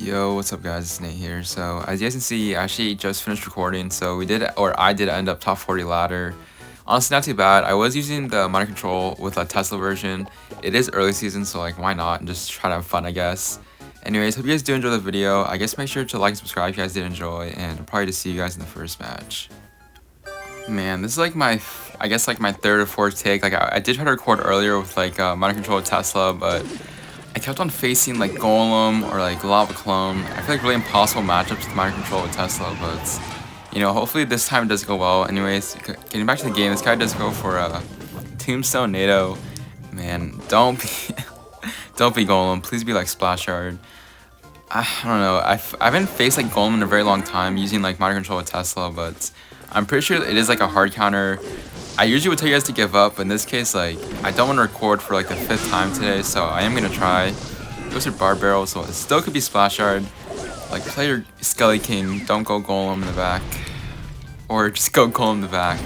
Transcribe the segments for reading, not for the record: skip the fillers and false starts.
Yo, what's up guys, it's Nate here. So as you guys can see, I actually just finished recording, so I did end up top 40 ladder. Honestly, not too bad. I was using the monitor control with a Tesla version. It is early season, so like why not, and just try to have fun, I guess. Anyways, hope you guys do enjoy the video. I guess make sure to like and subscribe if you guys did enjoy, and I'll probably just see you guys in the first match. Man, this is like I guess like my third or fourth take. Like I did try to record earlier with like monitor control with Tesla, but I kept on facing like Golem or like Lava Clone. I feel like really impossible matchups with mind control with Tesla, but you know, hopefully this time it does go well. Anyways, getting back to the game, this guy does go for a Tombstone NATO. Man, don't be don't be Golem. Please be like Splash Yard. I don't know. I haven't faced like Golem in a very long time using like mind control with Tesla, but I'm pretty sure it is like a hard counter. I usually would tell you guys to give up, but in this case, like, I don't want to record for like the 5th time today, so I am gonna try. Goes for Bar Barrel, so it still could be Splash Yard. Like, play your Skelly King, don't go Golem in the back. Or just go Golem in the back.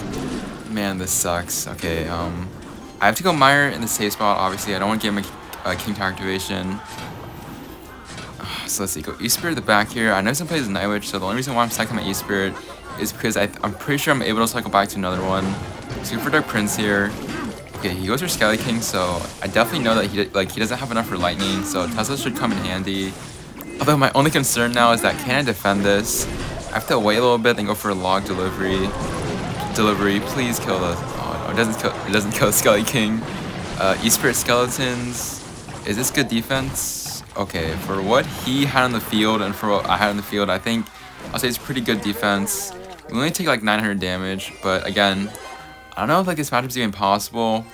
Man, this sucks. Okay, I have to go Mire in the safe spot, obviously. I don't want to give him a King Tower activation. So let's see, go E-Spirit at the back here. I know he's gonna play his Night Witch, so the only reason why I'm cycling my E-Spirit is because I'm pretty sure I'm able to cycle back to another one. So for Dark Prince here. Okay, he goes for Skelly King, so I definitely know that he doesn't have enough for Lightning, so Tesla should come in handy. Although my only concern now is that can I defend this? I have to wait a little bit, then go for a log delivery. Please kill the. Oh no, it doesn't kill the Skelly King. E-Spirit Skeletons. Is this good defense? Okay, for what he had on the field and for what I had on the field, I think I'll say it's pretty good defense. We only take like 900 damage, but again, I don't know if like this matchup's even possible.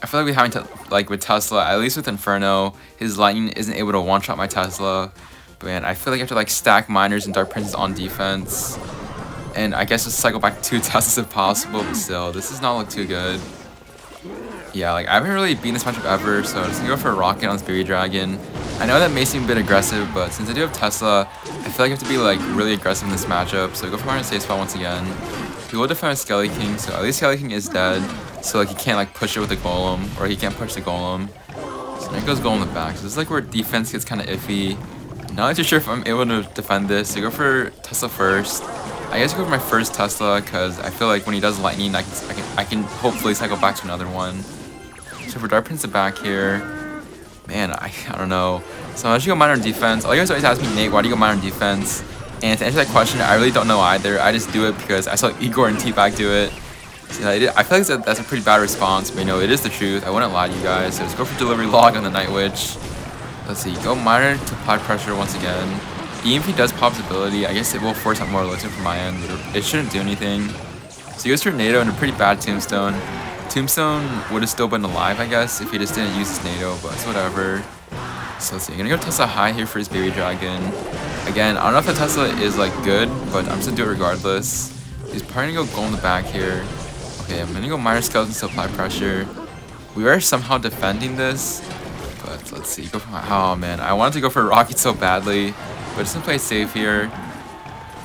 I feel like we having to like with Tesla, at least with Inferno, his lightning isn't able to one-shot my Tesla. But man, I feel like I have to like stack miners and Dark Princes on defense. And I guess just cycle back 2 Teslas if possible, but still, this does not look too good. Yeah, like I haven't really beaten this matchup ever, so I'm just gonna go for a Rocket on this Baby Dragon. I know that may seem a bit aggressive, but since I do have Tesla, I feel like I have to be like really aggressive in this matchup. So I go for my safe spot once again. He will defend Skelly King, so at least Skelly King is dead. So like he can't like push it with the Golem, or he can't push the Golem. So there goes Golem in the back. So this is like where defense gets kind of iffy. Not too sure if I'm able to defend this. So I go for Tesla first. I guess I go for my first Tesla because I feel like when he does Lightning, I can hopefully cycle back to another one. So for Dark Prince the back here, man, I don't know. So I should go Miner on defense. All you guys always ask me, Nate, why do you go Miner on defense? And to answer that question, I really don't know either. I just do it because I saw Igor and T-Bag do it. So I feel like that's a pretty bad response, but you know, it is the truth. I wouldn't lie to you guys. So just go for Delivery Log on the Night Witch. Let's see, go Miner to apply pressure once again. Even if he does pop his ability, I guess it will force out more elixir from my end, but it shouldn't do anything. So he goes for NATO and a pretty bad Tombstone. Tombstone would have still been alive, I guess, if he just didn't use his NATO, but it's whatever. So let's see, I'm gonna go Tesla high here for his Baby Dragon. Again, I don't know if the Tesla is like good, but I'm just gonna do it regardless. He's probably gonna go Gold in the back here. Okay, I'm gonna go Miner Skeletons to apply pressure. We are somehow defending this, but let's see, go for oh man, I wanted to go for a Rocket so badly, but just gonna play it safe here.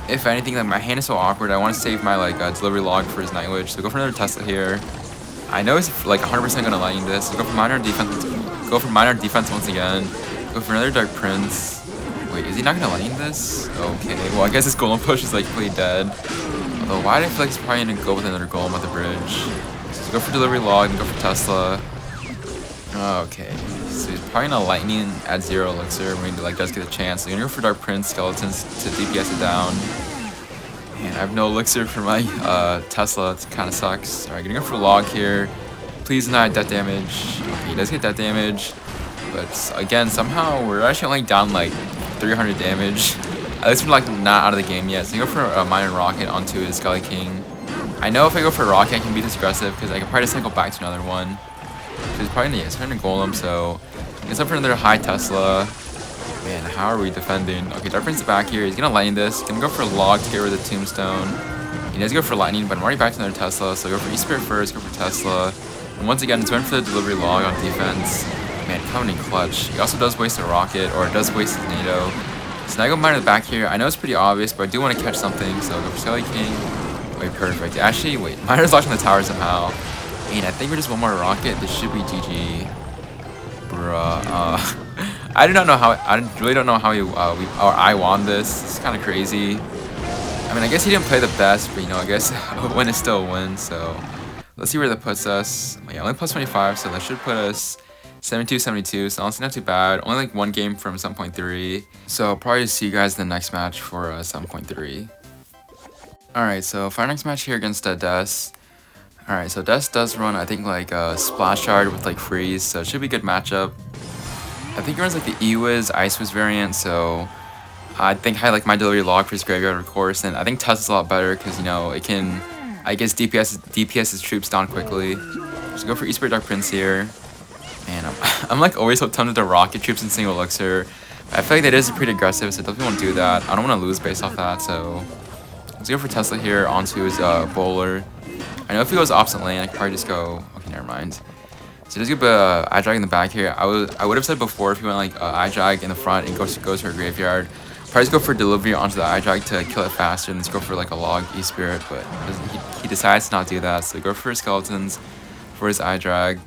If anything, like my hand is so awkward, I want to save my like Delivery Log for his Night Witch, so go for another Tesla here. I know he's like 100% gonna lightning this. So go for Miner defense. Go for Miner defense once again. Go for another Dark Prince. Wait, is he not gonna lightning this? Okay, well I guess his Golem push is like completely dead. Although why do I feel like he's probably gonna go with another Golem at the bridge? So go for Delivery Log and go for Tesla. Okay, so he's probably gonna lightning at 0 elixir when he like does get a chance. So you're gonna go for Dark Prince Skeletons to DPS it down. Man, I have no elixir for my Tesla. It kind of sucks. Alright, gonna go for Log here. Please not death damage. Okay, he does get death damage. But again, somehow we're actually only down like 300 damage. At least we're like not out of the game yet. So I go for a Miner Rocket onto his Skelly King. I know if I go for a Rocket, I can beat this aggressive because I can probably just cycle back to another one. So he's probably it's turning Golem, so it's up for another high Tesla. Man, how are we defending? Okay, Dark Prince is back here. He's gonna lightning this. He's gonna go for a Log to get rid of the Tombstone. He does go for lightning, but I'm already back to another Tesla. So go for E-Spirit first, go for Tesla. And once again, it's going for the Delivery Log on defense. Man, coming in clutch. He also does waste a Rocket, or does waste his NATO. So now I go Miner in the back here. I know it's pretty obvious, but I do want to catch something. So go for Skelly King. Wait, perfect. Actually, wait. Miner's locked on the tower somehow. And I think we're just one more Rocket. This should be GG. Bruh. I do not know how. I really don't know how I won this. It's kind of crazy. I mean, I guess he didn't play the best, but you know, I guess a win is still a win. So let's see where that puts us. Yeah, only plus 25, so that should put us 72-72. So honestly, not too bad. Only like one game from 7.3. So I'll probably see you guys in the next match for 7.3. Alright, so for our next match here against Des. Alright, so Des does run, I think, like a Splash Shard with like Freeze, so it should be a good matchup. I think he runs like the E-Wiz, Ice-Wiz variant, so I think I like my delivery log for his graveyard, of course, and I think Tesla's a lot better because, you know, it can, I guess, DPS his troops down quickly. Just go for Eastbird Dark Prince here. Man, I'm like always so tempted to rocket troops in single elixir. I feel like that is pretty aggressive, so I definitely won't do that. I don't want to lose based off that, so let's go for Tesla here onto his bowler. I know if he goes opposite lane, I could probably just go. Okay, never mind. So just go eye drag in the back here. I would have said before if he went like eye drag in the front and goes to a graveyard. Probably just go for delivery onto the eye drag to kill it faster, and then just go for like a log E spirit. But he decides to not do that. So go for skeletons for his eye drag.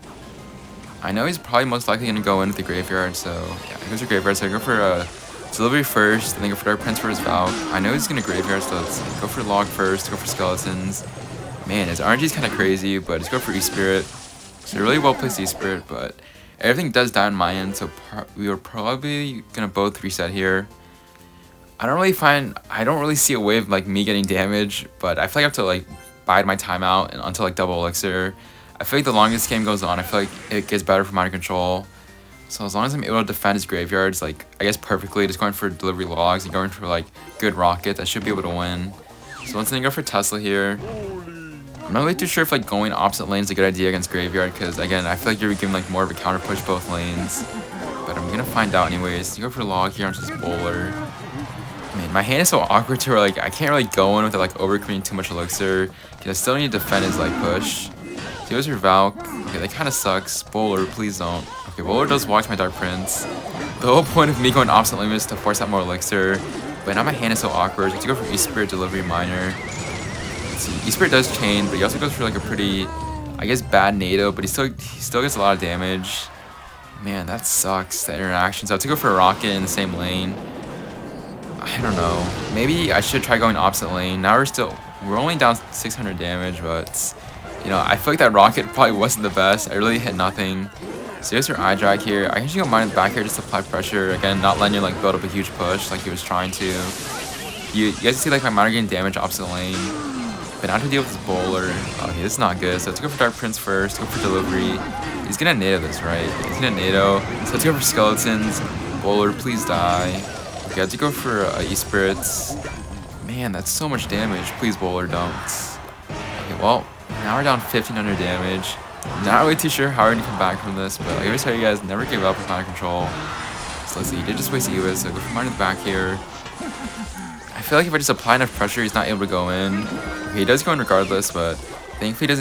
I know he's probably most likely gonna go in with the graveyard. So yeah, he goes to graveyard. So I go for delivery first, and then go for Dark Prince for his Valk. I know he's gonna graveyard, so let's go for log first. Go for skeletons. Man, his RNG is kind of crazy, but just go for E-Spirit. So really well placed E-Spirit, but everything does die on my end, so we are probably gonna both reset here. I don't really see a way of like me getting damage, but I feel like I have to like bide my time out and until like double elixir. I feel like the longest game goes on, I feel like it gets better for mind control. So as long as I'm able to defend his graveyards, like I guess perfectly, just going for delivery logs and going for like good rockets, I should be able to win. So once again, go for Tesla here. I'm not really too sure if like going opposite lane is a good idea against graveyard, because again, I feel like you're giving like more of a counter push both lanes. But I'm gonna find out anyways. You go for log here onto this bowler. Man, my hand is so awkward to where like I can't really go in without like overcommitting too much elixir, because I still need to defend his like push. So he goes for Valk. Okay, that kind of sucks. Bowler, please don't. Okay, bowler does watch my Dark Prince. The whole point of me going opposite lane is to force out more elixir, but now my hand is so awkward. I have to go for E-Spirit Delivery Miner. E-Spirit does chain, but he also goes for like a pretty, I guess, bad NATO, but he still gets a lot of damage. Man, that sucks, that interaction. So I have to go for a rocket in the same lane. I don't know. Maybe I should try going opposite lane. Now we're only down 600 damage, but you know, I feel like that rocket probably wasn't the best. I really hit nothing. So here's your eye drag here. I can actually go mine in the back here just to apply pressure. Again, not letting you like build up a huge push like he was trying to. You guys see like my miner getting damage opposite lane. But now to deal with this bowler. Okay, this is not good. So let's go for Dark Prince first. Go for delivery. He's gonna NATO this, right? He's gonna NATO. So let's go for skeletons. Bowler, please die. Okay, I have to go for E-Spirits. Man, that's so much damage. Please, bowler, don't. Okay, well, now we're down 1,500 damage. Not really too sure how we're gonna come back from this, but I always tell you guys, never give up with mind control. So let's see, he did just waste E-Wiz, so go for mine in the back here. I feel like if I just apply enough pressure, he's not able to go in. Okay, he does go in regardless, but thankfully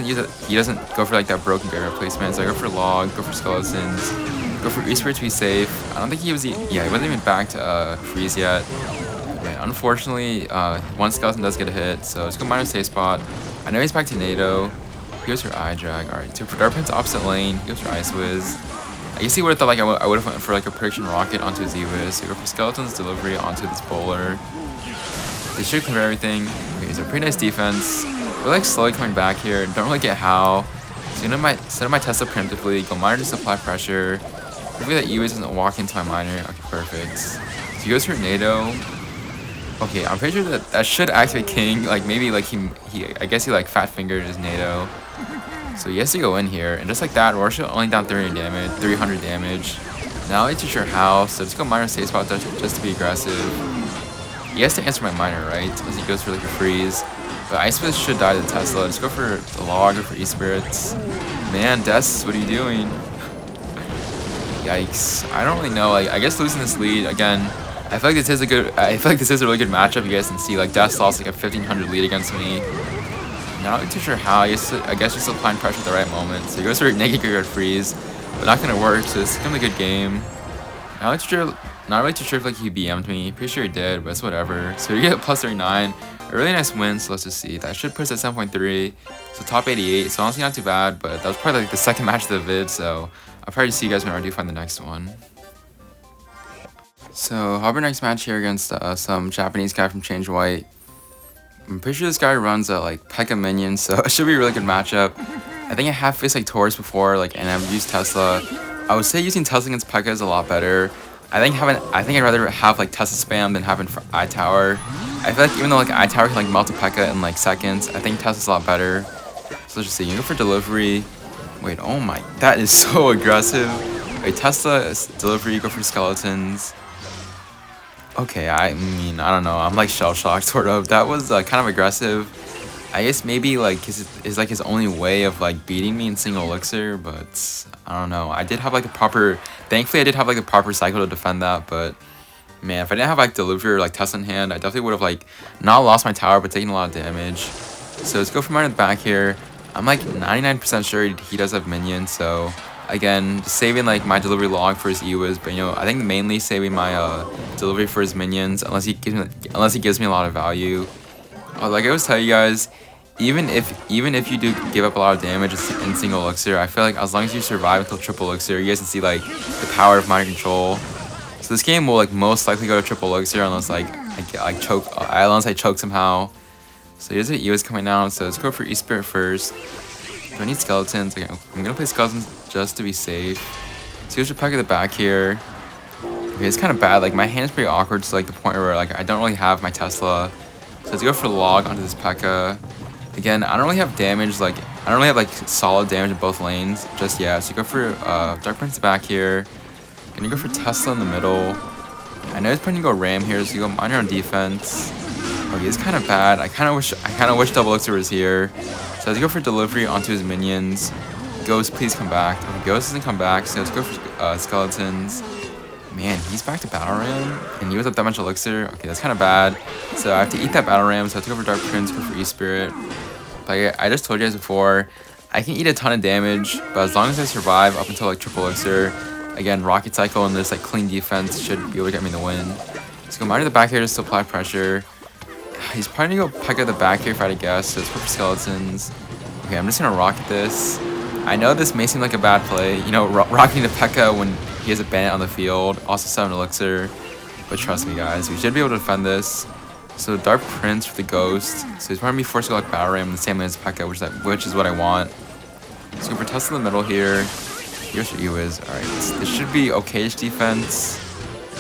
he doesn't go for like that broken barrier placement. So I go for log, go for skeletons, go for E-Spirit to be safe. I don't think he wasn't even back to freeze yet. Okay, unfortunately, one skeleton does get a hit, so let's go minus safe spot. I know he's back to NATO. He goes for eye drag. Alright, so for Dark Prince opposite lane, he goes for Ice Wiz. I guess he would have thought like I would have went for like a prediction rocket onto his E-Wiz. So go for skeletons delivery onto this bowler. They should clear everything. Okay, so pretty nice defense. We're like slowly coming back here. Don't really get how. So set up my Tesla preemptively. Go miner to supply pressure. Hopefully that E-Wiz doesn't walk into my miner. Okay, perfect. So he goes for NATO. Okay, I'm pretty sure that should activate King. Like maybe like I guess he like fat fingered his NATO. So he has to go in here, and just like that, we're actually only down 300 damage. Now I'm not too sure how, so just go miner safe spot just to be aggressive. He has to answer my miner, right? As he goes for like a freeze. But Ice Wiz should die to Tesla. Just go for the log or for E-Spirits. Man, Des, what are you doing? Yikes. I don't really know. Like, I guess losing this lead again. I feel like this is a really good matchup. You guys can see like Des lost like a 1,500 lead against me. Not really too sure how. I guess just applying pressure at the right moment. So he goes for a negative graveyard freeze, but not gonna work. So this is gonna be a good game. Not really too sure if like he BM'd me. Pretty sure he did, but it's whatever. So you get plus 39. A really nice win. So let's just see. That should put us at 7.3. So top 88. So honestly not too bad, but that was probably like the second match of the vid. So I'll probably see you guys when I do find the next one. So, Harbor next match here against some Japanese guy from Change White. I'm pretty sure this guy runs a like P.E.K.K.A minion, so it should be a really good matchup. I think I have faced like Taurus before, like, and I've used Tesla. I would say using Tesla against P.E.K.K.A is a lot better. I think I'd rather have like Tesla spam than having for iTower. I feel like even though like iTower can like melt a P.E.K.K.A in like seconds, I think Tesla's a lot better. So let's just see. You go for delivery. Wait, oh my, that is so aggressive. Wait, Tesla is delivery. Go for skeletons. Okay, I mean, I don't know. I'm like shell shocked, sort of. That was kind of aggressive. I guess maybe like is like his only way of like beating me in single elixir, but I don't know. I did have like a proper. Thankfully, I did have like a proper cycle to defend that, but man, if I didn't have like delivery or like Tesla in hand, I definitely would have like not lost my tower, but taken a lot of damage. So let's go for mine in the back here. I'm like 99% sure he does have minions, so again, just saving like my delivery log for his Ewas, but you know, I think mainly saving my delivery for his minions, unless he gives me a lot of value. Like I always tell you guys, even if you do give up a lot of damage in single elixir, I feel like as long as you survive until triple elixir, you guys can see like the power of mind control. So this game will like most likely go to triple elixir unless unless I choke somehow. So here's the Ewas coming down, so let's go for E-Spirit first. Do I need skeletons? Okay, I'm gonna play skeletons just to be safe. So here's your P.E.K.K.A at the back here. Okay, it's kind of bad, like my hand's pretty awkward to like the point where like I don't really have my Tesla. So let's go for log onto this P.E.K.K.A. Again, I don't really have damage, like I don't really have like solid damage in both lanes just yet. So you go for Dark Prince back here. Gonna go for Tesla in the middle. I know he's planning to go Ram here, so you go Miner on defense. Okay, it's kind of bad. I kind of wish Double Elixir was here. So let's go for delivery onto his minions. Ghost, please come back. Okay, Ghost doesn't come back, so let's go for skeletons. Man, he's back to Battle Ram, and he was up that much elixir. Okay, that's kind of bad. So I have to eat that Battle Ram, so I have to go for Dark Prince, go for E-Spirit. Like I just told you guys before, I can eat a ton of damage, but as long as I survive up until like triple elixir, again, Rocket Cycle and this like clean defense should be able to get me the win. Let's go mine to the back here just to apply pressure. He's probably gonna go P.E.K.K.A the back here if I had to guess, so let's go for skeletons. Okay, I'm just gonna rocket this. I know this may seem like a bad play, you know, rocking the P.E.K.K.A when he has a bandit on the field, also 7 elixir, but trust me guys, we should be able to defend this. So Dark Prince for the Ghost, so he's probably forced to go like Battle Ram in the same way as P.E.K.K.A, which is what I want. Let's go for Tesla in the middle here. Here's your Ewas. Alright, this should be okay-ish defense.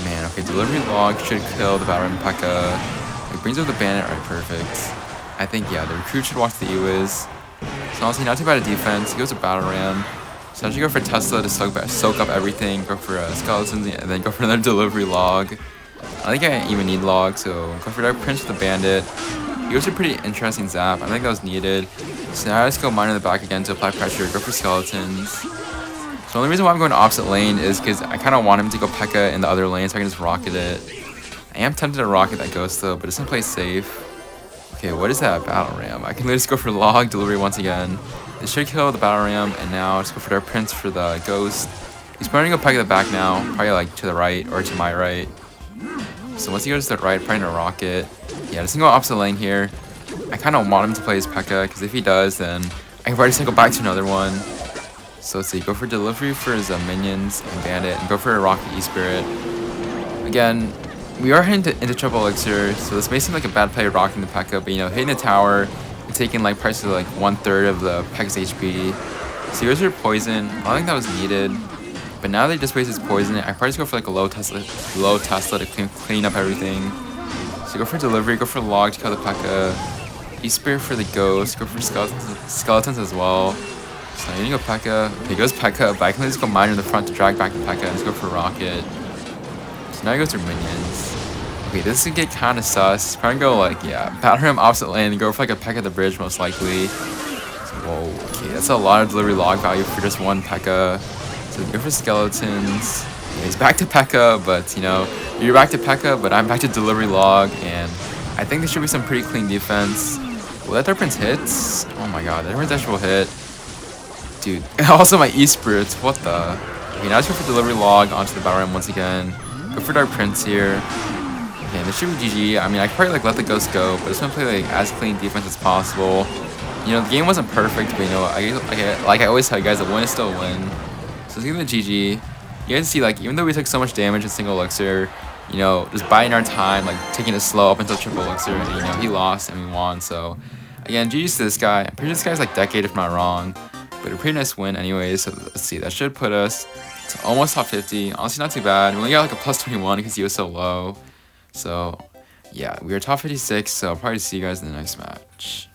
Man, okay, delivery log should kill the Battle Ram P.E.K.K.A. It brings up the bandit, alright, perfect. I think, yeah, the recruit should watch the Ewas. So honestly, not too bad a defense. He goes to Battle Ram. So I should go for Tesla to soak up everything, go for skeletons, and then go for another delivery log. I think I even need log, so go for Dark Prince with the bandit. He goes a pretty interesting zap. I think that was needed. So now I just go miner in the back again to apply pressure, go for skeletons. So the only reason why I'm going opposite lane is because I kind of want him to go P.E.K.K.A in the other lane so I can just rocket it. I am tempted to rocket that Ghost though, but it's gonna play safe. Okay, what is that Battle Ram? I can literally just go for log delivery once again. This should kill the Battle Ram, and now just go for Dark Prince for the Ghost. He's probably gonna go P.E.K.K.A the back now, probably like to the right or to my right. So once he goes to the right, probably gonna rocket. Yeah, just gonna go opposite lane here. I kind of want him to play his P.E.K.K.A because if he does, then I can probably just go back to another one. So let's see, go for delivery for his minions and bandit, and go for a rocket E-Spirit. Again, we are heading into triple elixir, so this may seem like a bad play rocking the P.E.K.K.A, but you know, hitting the tower and taking like prices like 1/3 of the P.E.K.K.A's HP. So here's your poison. I don't think that was needed, but now they just waste his poison. I probably just go for like a low Tesla to clean up everything. So go for delivery, go for log to kill the P.E.K.K.A. E-Spirit for the Ghost, go for skeletons as well. So I'm gonna go P.E.K.K.A. Okay, he goes P.E.K.K.A, but I can just go miner in the front to drag back the P.E.K.K.A and just go for rocket. So now he goes for minions. Okay, this could get kind of sus. Probably go like, yeah, Battle Ram opposite lane and go for like a P.E.K.K.A at the bridge most likely. So, whoa, okay, that's a lot of delivery log value for just one P.E.K.K.A. So go for skeletons. Yeah, he's back to P.E.K.K.A, but you know, you're back to P.E.K.K.A, but I'm back to delivery log, and I think there should be some pretty clean defense. Will that Dark Prince hits? Oh my god, that Dark Prince actually will hit. Dude, also my E-Spirits, what the? Okay, now let's go for delivery log onto the Battle Ram once again. Go for Dark Prince here. Okay, this should be GG. I mean, I could probably like let the Ghost go, but I just want to play like as clean defense as possible. You know, the game wasn't perfect, but you know, like I always tell you guys, a win is still a win. So let's give it a GG. You guys see, like, even though we took so much damage in single elixir, you know, just biding our time, like taking it slow up until triple elixir, and you know, he lost and we won. So again, GG's to this guy. I'm pretty sure this guy's like decade if not wrong, but a pretty nice win anyway. So let's see, that should put us to almost top 50. Honestly, not too bad. We only got like a plus 21 because he was so low. So yeah, we are top 56. So I'll probably see you guys in the next match.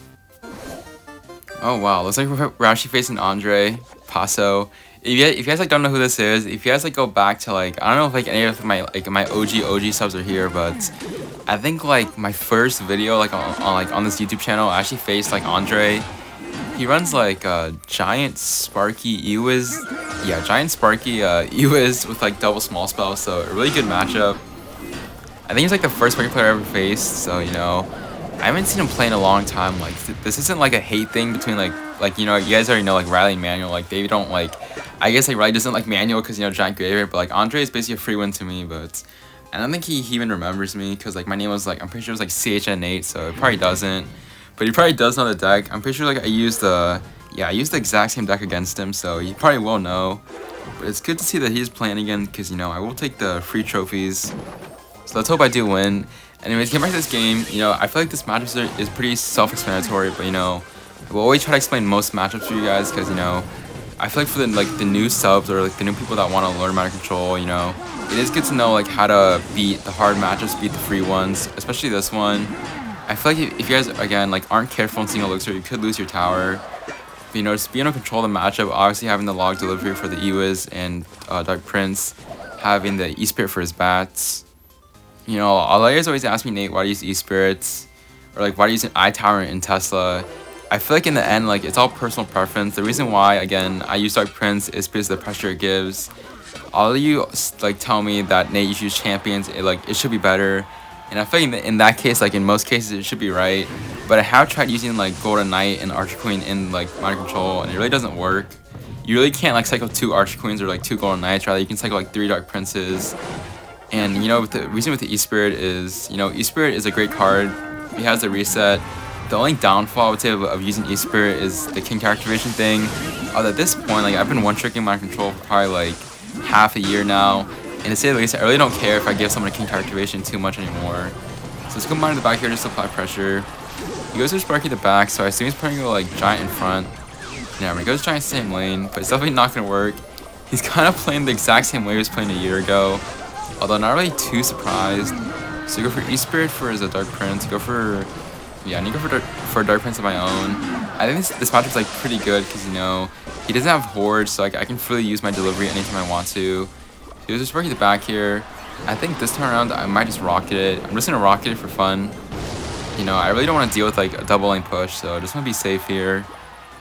Oh wow, looks like we're actually facing Andre Paso. If you guys like don't know who this is, if you guys like go back to like, I don't know if like any of my OG subs are here, but I think like my first video like on this YouTube channel I actually faced like Andre. He runs like giant Sparky Ewiz. Yeah, giant Sparky Ewiz with like double small spell, so a really good matchup. I think he's like the first Sparky player I ever faced, so you know, I haven't seen him play in a long time. Like this isn't like a hate thing between like you know, you guys already know like Riley and Manuel, like they don't like, I guess like Riley doesn't like Manuel because you know giant graveyard, but like Andre is basically a free win to me. But I don't think he even remembers me because like my name was like, I'm pretty sure it was like CHN8, so it probably doesn't. But he probably does know the deck. I'm pretty sure like I used the exact same deck against him, so he probably will know. But it's good to see that he's playing again because you know I will take the free trophies. So let's hope I do win. Anyways, getting back to this game, you know, I feel like this matchup is pretty self-explanatory, but you know, we'll always try to explain most matchups for you guys because you know, I feel like for the new subs or like the new people that want to learn mana control, you know, it is good to know like how to beat the hard matchups, beat the free ones, especially this one. I feel like if you guys again like aren't careful in single elixir, you could lose your tower. But, you know, just being able to control the matchup, obviously having the log delivery for the Ewiz and Dark Prince, having the E-Spirit for his bats. You know, a lot of guys always ask me, Nate, why do you use E-Spirits? Or like, why do you use an I-Tower in Tesla? I feel like in the end, like, it's all personal preference. The reason why, again, I use Dark Prince is because of the pressure it gives. All of you, like, tell me that, Nate, you should use Champions. It should be better. And I feel like in that case, like, in most cases, it should be right. But I have tried using, like, Golden Knight and Archer Queen in, like, Mind Control, and it really doesn't work. You really can't, like, cycle 2 Archer Queens or, like, 2 Golden Knights, rather. You can cycle, like, 3 Dark Princes. And, you know, the reason with the E-Spirit is, you know, E-Spirit is a great card. He has the reset. The only downfall, I would say, of using E-Spirit is the King activation thing. At this point, like, I've been one-tricking my control for probably, like, half a year now. And to say the least, I really don't care if I give someone a King activation too much anymore. So let's go mine in the back here just to apply pressure. He goes to Sparky the back, so I assume he's probably going to go, like, Giant in front. Yeah, when he goes Giant same lane, but it's definitely not going to work. He's kind of playing the exact same way he was playing a year ago. Although not really too surprised. So you go for E-Spirit for his Dark Prince. Go for, yeah, I need to go for a Dark Prince of my own. I think this matchup's like pretty good because you know he doesn't have Horde, so like I can freely use my delivery anytime I want to. So he was just working the back here. I think this time around I might just rocket it. I'm just gonna rocket it for fun. You know, I really don't want to deal with like a double lane push, so I just want to be safe here.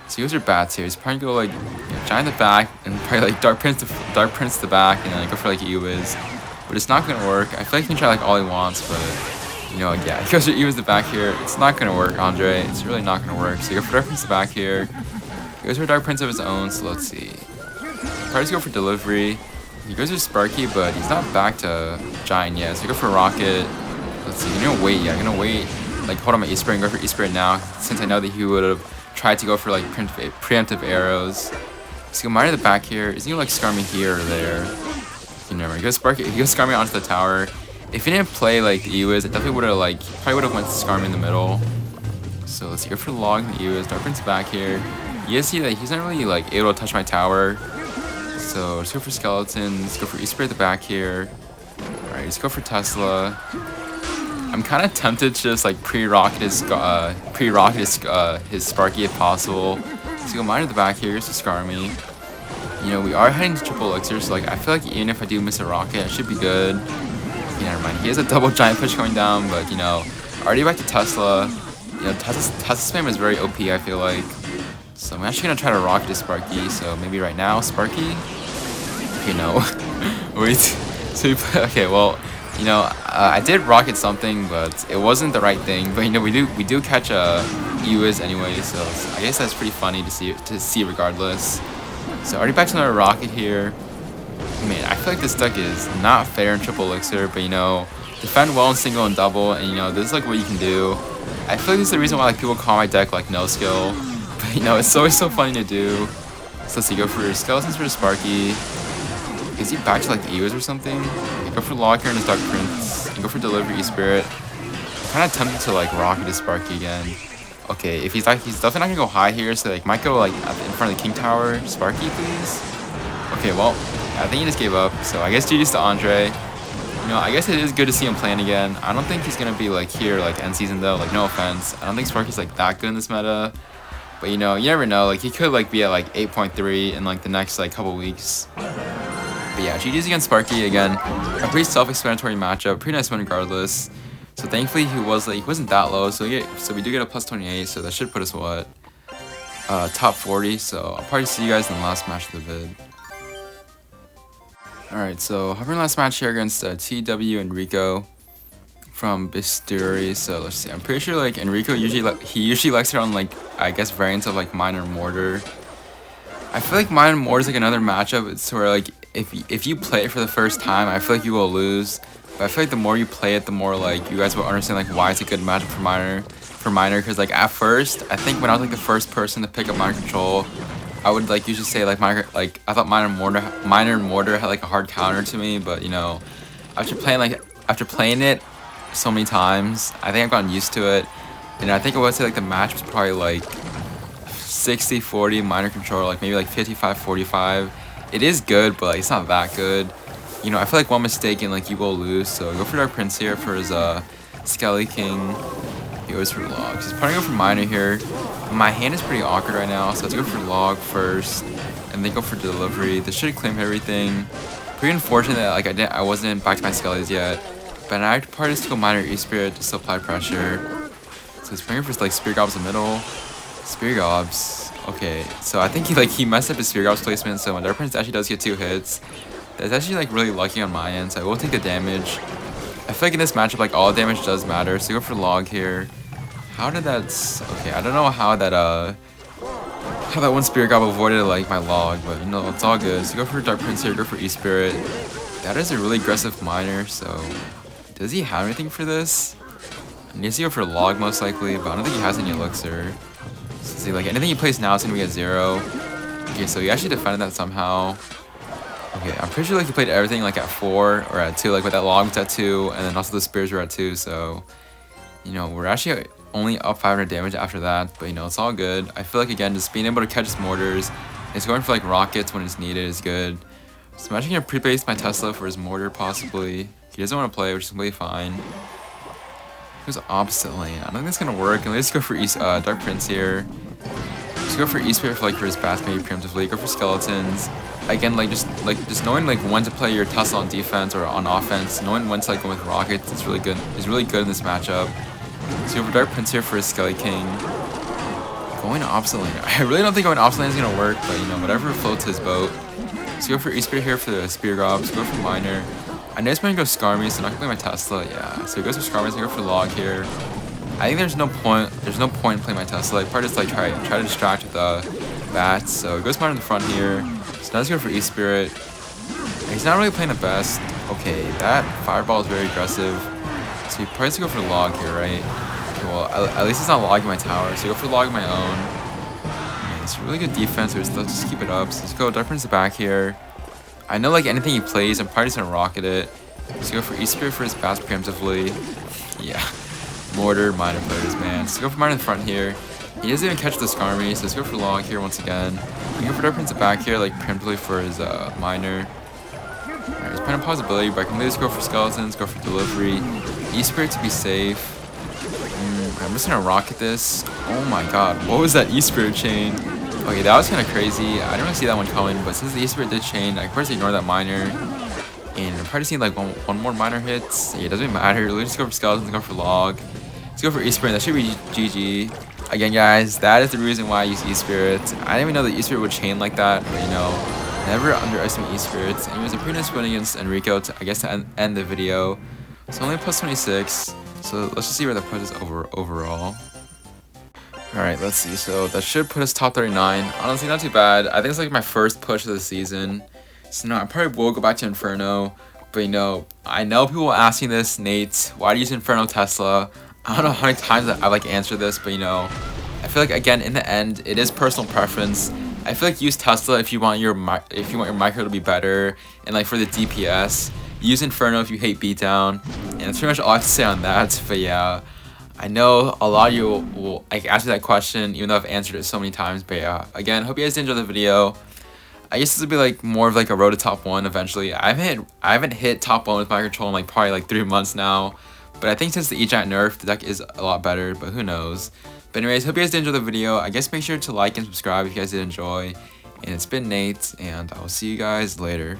So he goes for bats here. He's probably gonna go like Giant the back and probably like Dark Prince the back, and then like, go for like Ewiz. But it's not gonna work. I feel like he can try like all he wants, but you know, yeah, he goes for Ewiz the back here. It's not gonna work, Andre. It's really not gonna work. So you go for Dark Prince the back here. He goes for Dark Prince of his own. So let's see. Probably just go for delivery. He goes for Sparky, but he's not back to Giant yet. So you go for Rocket. Let's see. You're gonna wait. Yeah, I'm gonna wait. Like hold on my E-Spirit and go for E-Spirit now, since I know that he would have tried to go for like preemptive arrows. So go mine in the back here. Is he gonna like scar me here or there? Never mind. He goes Skarmy onto the tower. If he didn't play like the Ewiz, I definitely would have like probably would have went to Skarmy in the middle. So let's go for the log and the Ewiz. Dark Prince back here. You guys see that he's not really like able to touch my tower. So let's go for Skeletons. Go for E-Spirit at the back here. Alright, let's go for Tesla. I'm kind of tempted to just like pre-rocket his Sparky if possible. So go mine at the back here. Here's to Skarmy. You know, we are heading to triple elixir, so like I feel like even if I do miss a rocket, it should be good. Okay, never mind. He has a double giant push going down, but you know, already back to Tesla. You know, Tesla spam is very OP, I feel like. So I'm actually gonna try to rocket to Sparky. So maybe right now, Sparky. Okay, no. Wait. So okay, well, you know, I did rocket something, but it wasn't the right thing. But you know, we do catch a Ewiz anyway, so I guess that's pretty funny to see regardless. So already back to another rocket here. Man, I feel like this deck is not fair in triple elixir, but you know, defend well in single and double, and you know, this is like what you can do. I feel like this is the reason why like people call my deck like no skill, but you know, it's always so funny to do. So let's see, go for Skeletons for Sparky. Is he back to like the Eos or something? Okay, go for log here in his Dark Prince. And go for delivery E-Spirit. Kind of tempted to like rocket his Sparky again. Okay, if he's definitely not gonna go high here, so like might go like in front of the King Tower. Sparky, please. Okay, well, I think he just gave up. So I guess GG's to Andre. You know, I guess it is good to see him playing again. I don't think he's gonna be like here like end season though. Like no offense, I don't think Sparky's like that good in this meta. But you know, you never know. Like he could like be at like 8.3 in like the next like couple weeks. But yeah, GG's against Sparky again. A pretty self-explanatory matchup. Pretty nice one regardless. So thankfully he wasn't that low. So we do get a plus 28. So that should put us what? Top 40. So I'll probably see you guys in the last match of the vid. Alright, so hovering last match here against TW Enrico from Bisturi. So let's see. I'm pretty sure like Enrico usually likes it on like I guess variants of like Miner Mortar. I feel like Miner Mortar is like another matchup. It's where like if you play it for the first time, I feel like you will lose. But I feel like the more you play it, the more like you guys will understand like why it's a good matchup for Miner. Because like at first, I think when I was like the first person to pick up Miner Control, I would like usually say like I thought Miner Mortar had like a hard counter to me, but you know, after playing it so many times, I think I've gotten used to it. And I think I would say like the match was probably like 60-40 Miner Control, like maybe like 55-45. It is good, but like, it's not that good. You know, I feel like one mistake and like you will lose. So go for Dark Prince here for his Skelly King. He goes for logs. He's probably going for Miner here. My hand is pretty awkward right now, so let's go for log first, and then go for delivery. This should claim everything. Pretty unfortunate that like I wasn't back to my Skellies yet, but I probably just go Miner E-Spirit to apply pressure. So he's bringing for like Spear Gobs in the middle. Spear Gobs. Okay, so I think he messed up his Spear Gobs placement, so when Dark Prince actually does get 2 hits, that's actually like really lucky on my end, so I will take the damage. I feel like in this matchup, like all damage does matter, so go for log here. How did that... Okay, I don't know how that one Spirit Gob avoided like my log, but you know, it's all good. So go for Dark Prince here, go for E-Spirit. That is a really aggressive Miner, so... Does he have anything for this? He needs to go for log most likely, but I don't think he has any elixir. So see, like anything he plays now is gonna be at 0. Okay, so he actually defended that somehow. Okay, I'm pretty sure like he played everything like at 4 or at 2, like with that log was at 2, and then also the spears were at 2, so you know, we're actually only up 500 damage after that, but you know, it's all good. I feel like again, just being able to catch his mortars, it's going for like rockets when it's needed is good. So I'm actually gonna pre-base my Tesla for his mortar possibly. He doesn't want to play, which is completely fine. He goes opposite lane. I don't think that's gonna work, and let's go for Dark Prince here. Just go for E-Spirit for like for his fast maybe preemptively. Go for skeletons. Again, like just knowing like when to play your Tesla on defense or on offense, knowing when to like go with rockets, it's really good. It's really good in this matchup. So go for Dark Prince here for his Skelly King. Going opposite lane. I really don't think going opposite lane is gonna work, but you know, whatever floats his boat. So go for E-Spirit here for the Spear Gobs. Go for Miner. I know he's going to go Skarmy, so I'm not gonna play my Tesla. Yeah. So he goes for Skarmy. So I go for log here. I think there's no point. There's no point in playing my Tesla. Like, probably just like try to distract with the bats. So he goes Miner in the front here. So now let's go for E-Spirit. He's not really playing the best. Okay, that fireball is very aggressive. So he probably has to go for log here, right? Okay, well, at least it's not logging my tower. So I go for log my own. Okay, it's really good defense. So let's just keep it up. So let's go Dark Prince back here. I know like anything he plays, I'm probably just gonna rocket it. Let's go for E-Spirit for his bats preemptively. Yeah. Mortar, Miner players, man. Let's go for Miner in the front here. He doesn't even catch the Skarmy, so let's go for log here once again. We go for Dark Prince back here, like preemptively for his Miner. Alright, he's playing a possibility, but I can just go for skeletons, go for delivery. E-Spirit to be safe. I'm just gonna rocket this. Oh my god, what was that E-Spirit chain? Okay, that was kind of crazy. I didn't really see that one coming, but since the E-Spirit did chain, I can first ignore that Miner. And I'm probably seeing like one more Miner hits. Yeah, it doesn't matter. Let's just go for skeletons, go for log. Let's go for E-Spirit. That should be GG. Again, guys, that is the reason why I use E-Spirit. I didn't even know that E-Spirit would chain like that, but you know, never underestimate E-Spirits. And it was a pretty nice win against Enrico, I guess, to end the video. So only plus 26. So let's just see where that puts us overall. Alright, let's see. So that should put us top 39. Honestly, not too bad. I think it's like my first push of the season. So no, I probably will go back to Inferno. But you know, I know people ask me this, Nate, why do you use Inferno Tesla? I don't know how many times I like answered this, but you know, I feel like again in the end, it is personal preference. I feel like use Tesla if you want your micro to be better, and like for the DPS, use Inferno if you hate beatdown, and that's pretty much all I have to say on that. But yeah, I know a lot of you will like ask me that question, even though I've answered it so many times. But yeah, again, hope you guys did enjoy the video. I guess this will be like more of like a road to top 1 eventually. I haven't hit top 1 with my control in like probably like 3 months now. But I think since the E-Giant nerf, the deck is a lot better, but who knows. But anyways, hope you guys did enjoy the video. I guess make sure to like and subscribe if you guys did enjoy. And it's been Nate, and I will see you guys later.